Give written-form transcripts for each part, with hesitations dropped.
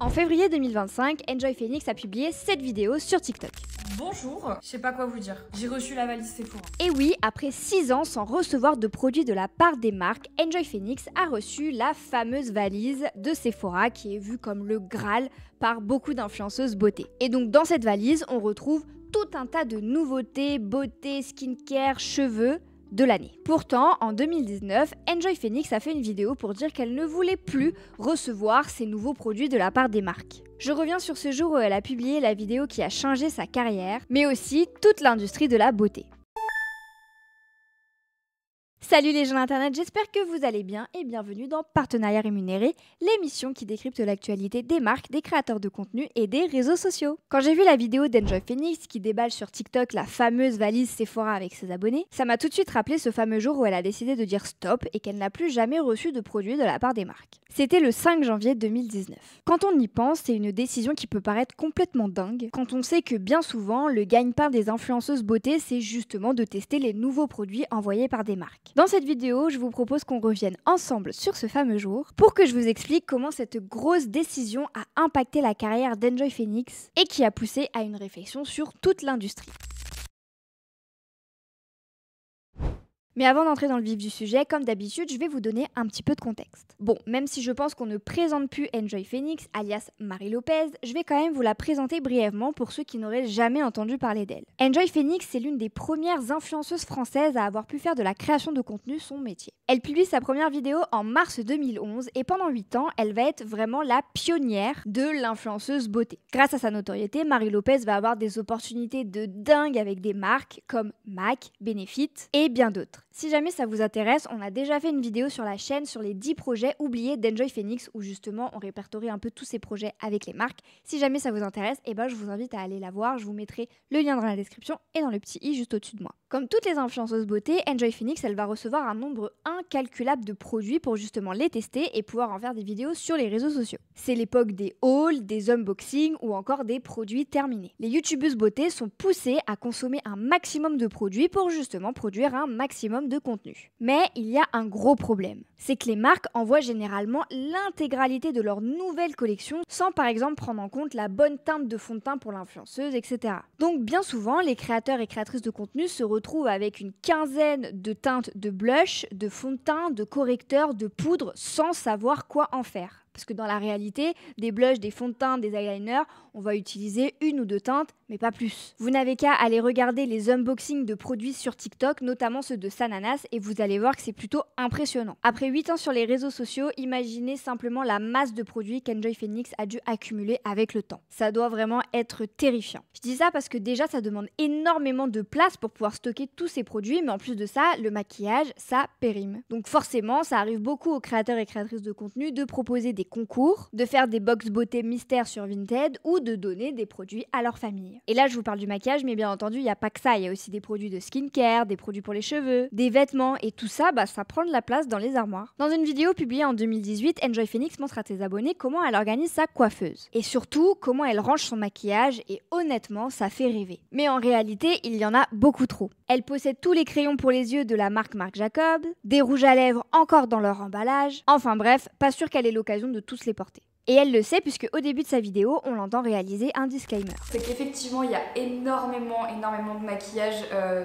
En février 2025, Enjoy Phoenix a publié cette vidéo sur TikTok. Bonjour, je sais pas quoi vous dire. J'ai reçu la valise Sephora. Et oui, après 6 ans sans recevoir de produits de la part des marques, Enjoy Phoenix a reçu la fameuse valise de Sephora qui est vue comme le Graal par beaucoup d'influenceuses beauté. Et donc dans cette valise, on retrouve tout un tas de nouveautés, beauté, skincare, cheveux de l'année. Pourtant, en 2019, Enjoy Phoenix a fait une vidéo pour dire qu'elle ne voulait plus recevoir ces nouveaux produits de la part des marques. Je reviens sur ce jour où elle a publié la vidéo qui a changé sa carrière, mais aussi toute l'industrie de la beauté. Salut les gens d'internet, j'espère que vous allez bien et bienvenue dans Partenariat rémunéré, l'émission qui décrypte l'actualité des marques, des créateurs de contenu et des réseaux sociaux. Quand j'ai vu la vidéo d'Enjoy Phoenix qui déballe sur TikTok la fameuse valise Sephora avec ses abonnés, ça m'a tout de suite rappelé ce fameux jour où elle a décidé de dire stop et qu'elle n'a plus jamais reçu de produits de la part des marques. C'était le 5 janvier 2019. Quand on y pense, c'est une décision qui peut paraître complètement dingue, quand on sait que bien souvent, le gagne-pain des influenceuses beauté, c'est justement de tester les nouveaux produits envoyés par des marques. Dans cette vidéo, je vous propose qu'on revienne ensemble sur ce fameux jour pour que je vous explique comment cette grosse décision a impacté la carrière d'Enjoy Phoenix et qui a poussé à une réflexion sur toute l'industrie. Mais avant d'entrer dans le vif du sujet, comme d'habitude, je vais vous donner un petit peu de contexte. Bon, même si je pense qu'on ne présente plus Enjoy Phoenix, alias Marie Lopez, je vais quand même vous la présenter brièvement pour ceux qui n'auraient jamais entendu parler d'elle. Enjoy Phoenix, c'est l'une des premières influenceuses françaises à avoir pu faire de la création de contenu son métier. Elle publie sa première vidéo en mars 2011 et pendant 8 ans, elle va être vraiment la pionnière de l'influenceuse beauté. Grâce à sa notoriété, Marie Lopez va avoir des opportunités de dingue avec des marques comme MAC, Benefit et bien d'autres. Si jamais ça vous intéresse, on a déjà fait une vidéo sur la chaîne sur les 10 projets oubliés d'Enjoy Phoenix où justement on répertorie un peu tous ces projets avec les marques. Si jamais ça vous intéresse, je vous invite à aller la voir, je vous mettrai le lien dans la description et dans le petit i juste au-dessus de moi. Comme toutes les influenceuses beauté, Enjoy Phoenix elle va recevoir un nombre incalculable de produits pour justement les tester et pouvoir en faire des vidéos sur les réseaux sociaux. C'est l'époque des hauls, des unboxings ou encore des produits terminés. Les youtubeuses beauté sont poussées à consommer un maximum de produits pour justement produire un maximum de contenu. Mais il y a un gros problème, c'est que les marques envoient généralement l'intégralité de leur nouvelle collection sans par exemple prendre en compte la bonne teinte de fond de teint pour l'influenceuse, etc. Donc bien souvent, les créateurs et créatrices de contenu se retrouvent avec une quinzaine de teintes de blush, de fond de teint, de correcteurs, de poudre sans savoir quoi en faire. Parce que dans la réalité, des blushs, des fonds de teint, des eyeliners, on va utiliser 1 ou 2 teintes, mais pas plus. Vous n'avez qu'à aller regarder les unboxings de produits sur TikTok, notamment ceux de Sananas, et vous allez voir que c'est plutôt impressionnant. Après 8 ans sur les réseaux sociaux, imaginez simplement la masse de produits qu'Enjoy Phoenix a dû accumuler avec le temps. Ça doit vraiment être terrifiant. Je dis ça parce que déjà, ça demande énormément de place pour pouvoir stocker tous ces produits, mais en plus de ça, le maquillage, ça périme. Donc forcément, ça arrive beaucoup aux créateurs et créatrices de contenu de proposer des concours, de faire des box beauté mystères sur Vinted ou de donner des produits à leur famille. Et là, je vous parle du maquillage, mais bien entendu, il n'y a pas que ça. Il y a aussi des produits de skincare, des produits pour les cheveux, des vêtements et tout ça, ça prend de la place dans les armoires. Dans une vidéo publiée en 2018, Enjoy Phoenix montre à ses abonnés comment elle organise sa coiffeuse. Et surtout, comment elle range son maquillage et honnêtement, ça fait rêver. Mais en réalité, il y en a beaucoup trop. Elle possède tous les crayons pour les yeux de la marque Marc Jacob, des rouges à lèvres encore dans leur emballage. Enfin bref, pas sûr qu'elle ait l'occasion de tous les porter. Et elle le sait puisque au début de sa vidéo, on l'entend réaliser un disclaimer. C'est qu'effectivement, il y a énormément de maquillage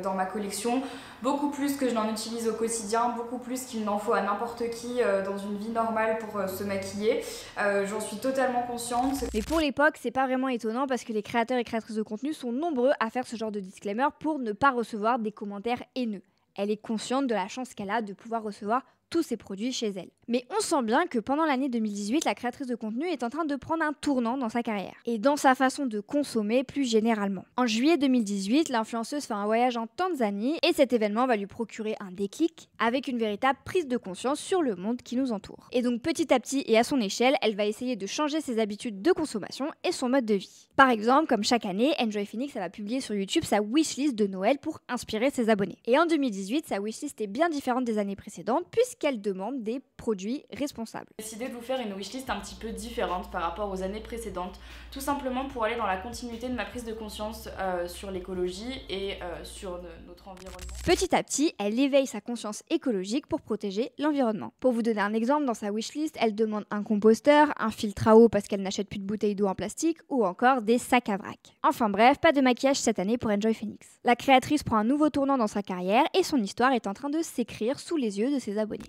dans ma collection. Beaucoup plus que je n'en utilise au quotidien, beaucoup plus qu'il n'en faut à n'importe qui dans une vie normale pour se maquiller. J'en suis totalement consciente. Mais pour l'époque, c'est pas vraiment étonnant parce que les créateurs et créatrices de contenu sont nombreux à faire ce genre de disclaimer pour ne pas recevoir des commentaires haineux. Elle est consciente de la chance qu'elle a de pouvoir recevoir tous ces produits chez elle. Mais on sent bien que pendant l'année 2018, la créatrice de contenu est en train de prendre un tournant dans sa carrière et dans sa façon de consommer plus généralement. En juillet 2018, l'influenceuse fait un voyage en Tanzanie et cet événement va lui procurer un déclic avec une véritable prise de conscience sur le monde qui nous entoure. Et donc petit à petit et à son échelle, elle va essayer de changer ses habitudes de consommation et son mode de vie. Par exemple, comme chaque année, Enjoy Phoenix va publier sur YouTube sa wishlist de Noël pour inspirer ses abonnés. Et en 2018, sa wishlist est bien différente des années précédentes puisque puisqu'elle demande des produits responsables. J'ai décidé de vous faire une wishlist un petit peu différente par rapport aux années précédentes, tout simplement pour aller dans la continuité de ma prise de conscience sur l'écologie et sur notre environnement. Petit à petit, elle éveille sa conscience écologique pour protéger l'environnement. Pour vous donner un exemple, dans sa wishlist, elle demande un composteur, un filtre à eau parce qu'elle n'achète plus de bouteilles d'eau en plastique ou encore des sacs à vrac. Enfin bref, pas de maquillage cette année pour Enjoy Phoenix. La créatrice prend un nouveau tournant dans sa carrière et son histoire est en train de s'écrire sous les yeux de ses abonnés.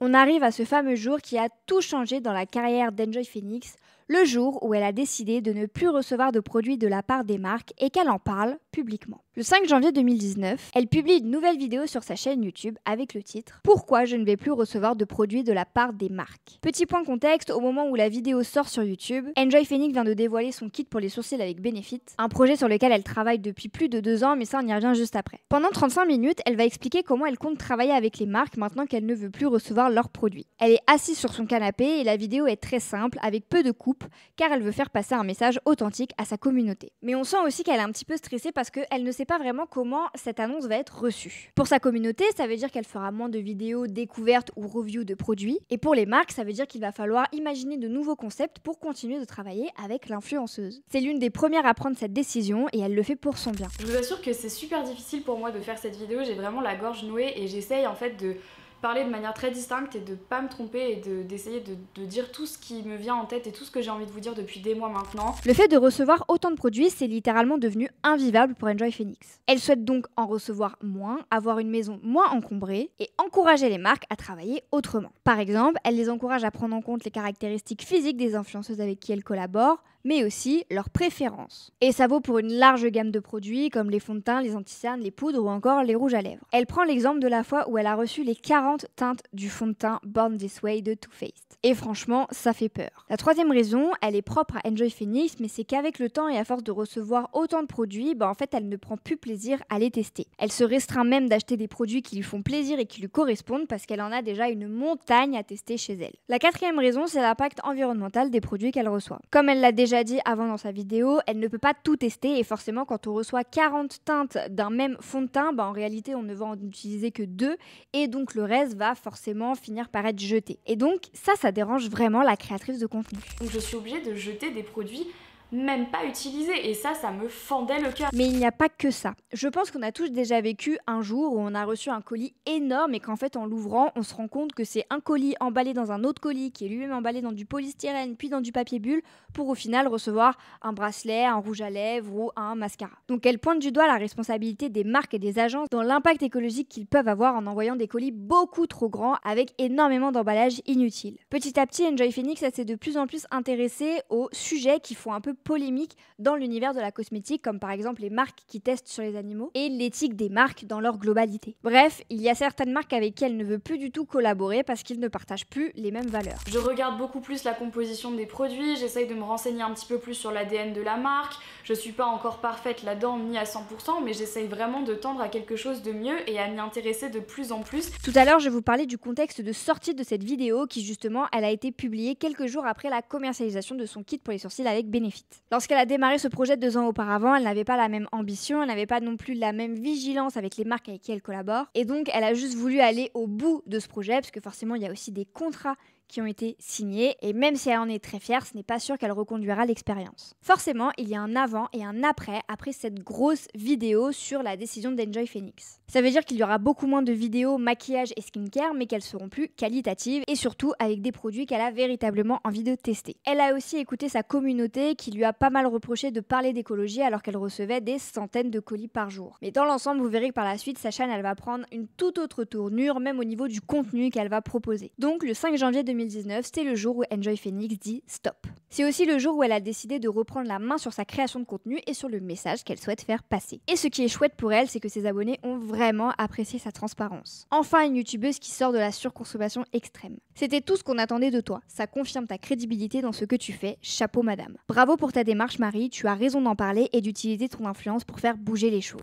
On arrive à ce fameux jour qui a tout changé dans la carrière d'Enjoy Phoenix, le jour où elle a décidé de ne plus recevoir de produits de la part des marques et qu'elle en parle publiquement. Le 5 janvier 2019, elle publie une nouvelle vidéo sur sa chaîne YouTube avec le titre « Pourquoi je ne vais plus recevoir de produits de la part des marques ?» Petit point contexte, au moment où la vidéo sort sur YouTube, Enjoy Phoenix vient de dévoiler son kit pour les sourcils avec Benefit, un projet sur lequel elle travaille depuis plus de 2 ans, mais ça on y revient juste après. Pendant 35 minutes, elle va expliquer comment elle compte travailler avec les marques maintenant qu'elle ne veut plus recevoir leurs produits. Elle est assise sur son canapé et la vidéo est très simple, avec peu de coupes, car elle veut faire passer un message authentique à sa communauté. Mais on sent aussi qu'elle est un petit peu stressée parce qu'elle ne sait pas vraiment comment cette annonce va être reçue. Pour sa communauté, ça veut dire qu'elle fera moins de vidéos découvertes ou reviews de produits. Et pour les marques, ça veut dire qu'il va falloir imaginer de nouveaux concepts pour continuer de travailler avec l'influenceuse. C'est l'une des premières à prendre cette décision et elle le fait pour son bien. Je vous assure que c'est super difficile pour moi de faire cette vidéo, j'ai vraiment la gorge nouée et j'essaye en fait de parler de manière très distincte et de pas me tromper et d'essayer de dire tout ce qui me vient en tête et tout ce que j'ai envie de vous dire depuis des mois maintenant. Le fait de recevoir autant de produits, c'est littéralement devenu invivable pour Enjoy Phoenix. Elle souhaite donc en recevoir moins, avoir une maison moins encombrée et encourager les marques à travailler autrement. Par exemple, elle les encourage à prendre en compte les caractéristiques physiques des influenceuses avec qui elle collabore, mais aussi leurs préférences. Et ça vaut pour une large gamme de produits comme les fonds de teint, les anti-cernes, les poudres ou encore les rouges à lèvres. Elle prend l'exemple de la fois où elle a reçu les 40 teintes du fond de teint Born This Way de Too Faced. Et franchement, ça fait peur. La troisième raison, elle est propre à Enjoy Phoenix, mais c'est qu'avec le temps et à force de recevoir autant de produits, en fait, elle ne prend plus plaisir à les tester. Elle se restreint même d'acheter des produits qui lui font plaisir et qui lui correspondent parce qu'elle en a déjà une montagne à tester chez elle. La quatrième raison, c'est l'impact environnemental des produits qu'elle reçoit. Comme elle l'a déjà dit avant dans sa vidéo, elle ne peut pas tout tester et forcément quand on reçoit 40 teintes d'un même fond de teint, en réalité on ne va en utiliser que 2 et donc le reste va forcément finir par être jeté. Et donc ça dérange vraiment la créatrice de contenu. Donc je suis obligée de jeter des produits même pas utilisés et ça me fendait le cœur. Mais il n'y a pas que ça. Je pense qu'on a tous déjà vécu un jour où on a reçu un colis énorme et qu'en fait en l'ouvrant on se rend compte que c'est un colis emballé dans un autre colis qui est lui-même emballé dans du polystyrène puis dans du papier bulle pour au final recevoir un bracelet, un rouge à lèvres ou un mascara. Donc elle pointe du doigt la responsabilité des marques et des agences dans l'impact écologique qu'ils peuvent avoir en envoyant des colis beaucoup trop grands avec énormément d'emballages inutiles. Petit à petit, Enjoy Phoenix s'est de plus en plus intéressée aux sujets qui font un peu polémique dans l'univers de la cosmétique, comme par exemple les marques qui testent sur les animaux et l'éthique des marques dans leur globalité. Bref, il y a certaines marques avec qui elle ne veut plus du tout collaborer parce qu'ils ne partagent plus les mêmes valeurs. Je regarde beaucoup plus la composition des produits, j'essaye de me renseigner un petit peu plus sur l'ADN de la marque. Je suis pas encore parfaite là-dedans ni à 100%, mais j'essaye vraiment de tendre à quelque chose de mieux et à m'y intéresser de plus en plus. Tout à l'heure, je vous parlais du contexte de sortie de cette vidéo qui justement, elle a été publiée quelques jours après la commercialisation de son kit pour les sourcils avec Benefit. Lorsqu'elle a démarré ce projet 2 ans auparavant, elle n'avait pas la même ambition, elle n'avait pas non plus la même vigilance avec les marques avec qui elle collabore. Et donc, elle a juste voulu aller au bout de ce projet, parce que forcément, il y a aussi des contrats qui ont été signés, et même si elle en est très fière, ce n'est pas sûr qu'elle reconduira l'expérience. Forcément, il y a un avant et un après cette grosse vidéo sur la décision d'Enjoy Phoenix. Ça veut dire qu'il y aura beaucoup moins de vidéos maquillage et skincare, mais qu'elles seront plus qualitatives, et surtout avec des produits qu'elle a véritablement envie de tester. Elle a aussi écouté sa communauté qui lui a pas mal reproché de parler d'écologie alors qu'elle recevait des centaines de colis par jour. Mais dans l'ensemble, vous verrez que par la suite, sa chaîne, elle va prendre une toute autre tournure, même au niveau du contenu qu'elle va proposer. Donc le 5 janvier 2019, c'était le jour où Enjoy Phoenix dit stop. C'est aussi le jour où elle a décidé de reprendre la main sur sa création de contenu et sur le message qu'elle souhaite faire passer. Et ce qui est chouette pour elle, c'est que ses abonnés ont vraiment apprécié sa transparence. Enfin, une youtubeuse qui sort de la surconsommation extrême. C'était tout ce qu'on attendait de toi. Ça confirme ta crédibilité dans ce que tu fais. Chapeau madame. Bravo pour ta démarche Marie, tu as raison d'en parler et d'utiliser ton influence pour faire bouger les choses.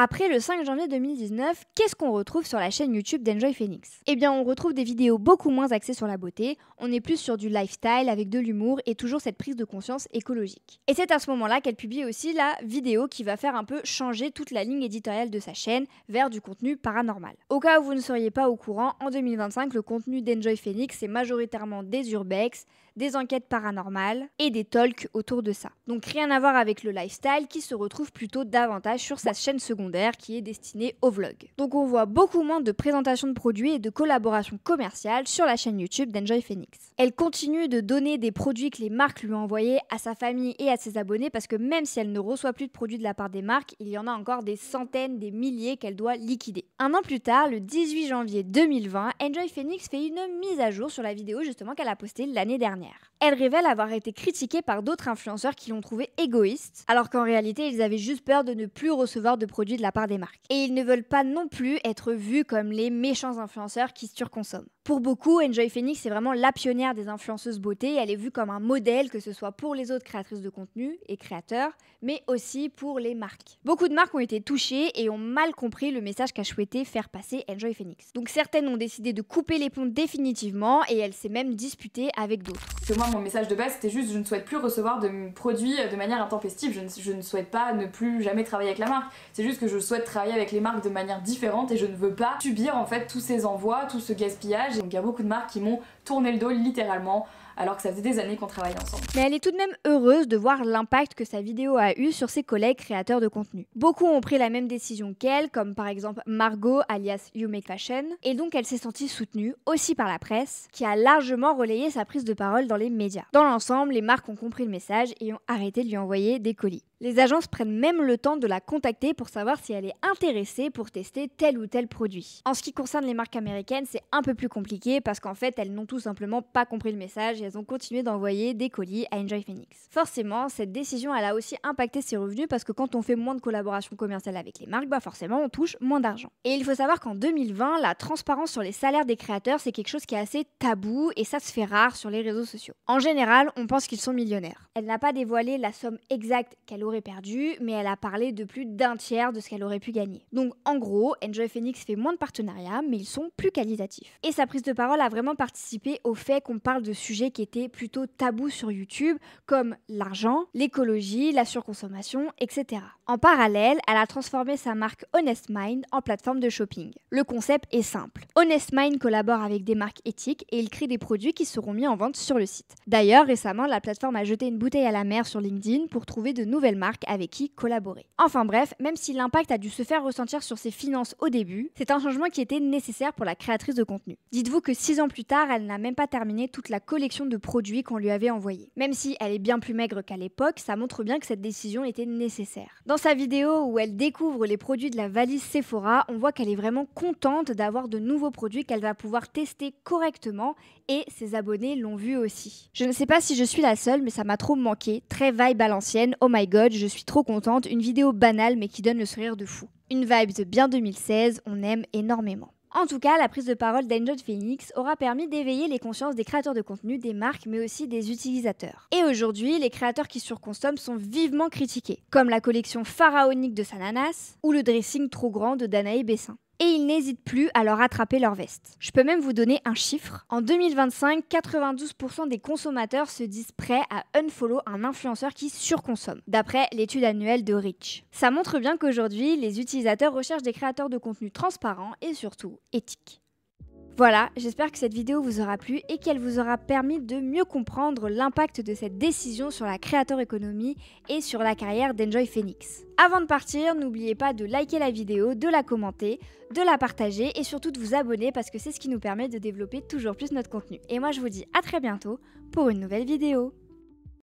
Après le 5 janvier 2019, qu'est-ce qu'on retrouve sur la chaîne YouTube d'Enjoy Phoenix? Eh bien, on retrouve des vidéos beaucoup moins axées sur la beauté, on est plus sur du lifestyle avec de l'humour et toujours cette prise de conscience écologique. Et c'est à ce moment-là qu'elle publie aussi la vidéo qui va faire un peu changer toute la ligne éditoriale de sa chaîne vers du contenu paranormal. Au cas où vous ne seriez pas au courant, en 2025, le contenu d'Enjoy Phoenix, c'est majoritairement des urbex, des enquêtes paranormales et des talks autour de ça. Donc rien à voir avec le lifestyle qui se retrouve plutôt davantage sur sa chaîne secondaire qui est destinée au vlog. Donc on voit beaucoup moins de présentations de produits et de collaborations commerciales sur la chaîne YouTube d'Enjoy Phoenix. Elle continue de donner des produits que les marques lui ont envoyés à sa famille et à ses abonnés parce que même si elle ne reçoit plus de produits de la part des marques, il y en a encore des centaines, des milliers qu'elle doit liquider. Un an plus tard, le 18 janvier 2020, Enjoy Phoenix fait une mise à jour sur la vidéo justement qu'elle a postée l'année dernière. Elle révèle avoir été critiquée par d'autres influenceurs qui l'ont trouvée égoïste, alors qu'en réalité ils avaient juste peur de ne plus recevoir de produits de la part des marques. Et ils ne veulent pas non plus être vus comme les méchants influenceurs qui surconsomment. Pour beaucoup, Enjoy Phoenix est vraiment la pionnière des influenceuses beauté, elle est vue comme un modèle que ce soit pour les autres créatrices de contenu et créateurs, mais aussi pour les marques. Beaucoup de marques ont été touchées et ont mal compris le message qu'a souhaité faire passer Enjoy Phoenix. Donc certaines ont décidé de couper les ponts définitivement et elle s'est même disputée avec d'autres. Que moi, mon message de base, c'était juste je ne souhaite plus recevoir de produits de manière intempestive. Je ne souhaite pas ne plus jamais travailler avec la marque. C'est juste que je souhaite travailler avec les marques de manière différente et je ne veux pas subir en fait tous ces envois, tout ce gaspillage. Donc il y a beaucoup de marques qui m'ont tourné le dos littéralement, alors que ça faisait des années qu'on travaillait ensemble. Mais elle est tout de même heureuse de voir l'impact que sa vidéo a eu sur ses collègues créateurs de contenu. Beaucoup ont pris la même décision qu'elle, comme par exemple Margot alias You Make Fashion, et donc elle s'est sentie soutenue aussi par la presse, qui a largement relayé sa prise de parole dans les médias. Dans l'ensemble, les marques ont compris le message et ont arrêté de lui envoyer des colis. Les agences prennent même le temps de la contacter pour savoir si elle est intéressée pour tester tel ou tel produit. En ce qui concerne les marques américaines, c'est un peu plus compliqué parce qu'en fait, elles n'ont tout simplement pas compris le message et elles ont continué d'envoyer des colis à Enjoy Phoenix. Forcément, cette décision, elle a aussi impacté ses revenus parce que quand on fait moins de collaborations commerciales avec les marques, forcément, on touche moins d'argent. Et il faut savoir qu'en 2020, la transparence sur les salaires des créateurs, c'est quelque chose qui est assez tabou et ça se fait rare sur les réseaux sociaux. En général, on pense qu'ils sont millionnaires. Elle n'a pas dévoilé la somme exacte qu'elle aurait perdu, mais elle a parlé de plus d'un tiers de ce qu'elle aurait pu gagner. Donc en gros, Enjoy Phoenix fait moins de partenariats, mais ils sont plus qualitatifs. Et sa prise de parole a vraiment participé au fait qu'on parle de sujets qui étaient plutôt tabous sur YouTube, comme l'argent, l'écologie, la surconsommation, etc. En parallèle, elle a transformé sa marque Honest Mind en plateforme de shopping. Le concept est simple. Honest Mind collabore avec des marques éthiques et il crée des produits qui seront mis en vente sur le site. D'ailleurs, récemment, la plateforme a jeté une bouteille à la mer sur LinkedIn pour trouver de nouvelles marques avec qui collaborer. Enfin bref, même si l'impact a dû se faire ressentir sur ses finances au début, c'est un changement qui était nécessaire pour la créatrice de contenu. Dites-vous que 6 ans plus tard, elle n'a même pas terminé toute la collection de produits qu'on lui avait envoyés. Même si elle est bien plus maigre qu'à l'époque, ça montre bien que cette décision était nécessaire. Dans sa vidéo où elle découvre les produits de la valise Sephora, on voit qu'elle est vraiment contente d'avoir de nouveaux produits qu'elle va pouvoir tester correctement et ses abonnés l'ont vu aussi. Je ne sais pas si je suis la seule, mais ça m'a trop manqué. Très vibe à l'ancienne, oh my god, je suis trop contente, une vidéo banale mais qui donne le sourire de fou. Une vibe de bien 2016, on aime énormément. En tout cas, la prise de parole d'Enjoy Phoenix aura permis d'éveiller les consciences des créateurs de contenu, des marques, mais aussi des utilisateurs. Et aujourd'hui, les créateurs qui surconsomment sont vivement critiqués, comme la collection pharaonique de Sananas ou le dressing trop grand de Danae Bessin. Et ils n'hésitent plus à leur attraper leur veste. Je peux même vous donner un chiffre. En 2025, 92% des consommateurs se disent prêts à unfollow un influenceur qui surconsomme, d'après l'étude annuelle de Reach. Ça montre bien qu'aujourd'hui, les utilisateurs recherchent des créateurs de contenu transparents et surtout éthiques. Voilà, j'espère que cette vidéo vous aura plu et qu'elle vous aura permis de mieux comprendre l'impact de cette décision sur la creator economy et sur la carrière d'Enjoy Phoenix. Avant de partir, n'oubliez pas de liker la vidéo, de la commenter, de la partager et surtout de vous abonner parce que c'est ce qui nous permet de développer toujours plus notre contenu. Et moi je vous dis à très bientôt pour une nouvelle vidéo.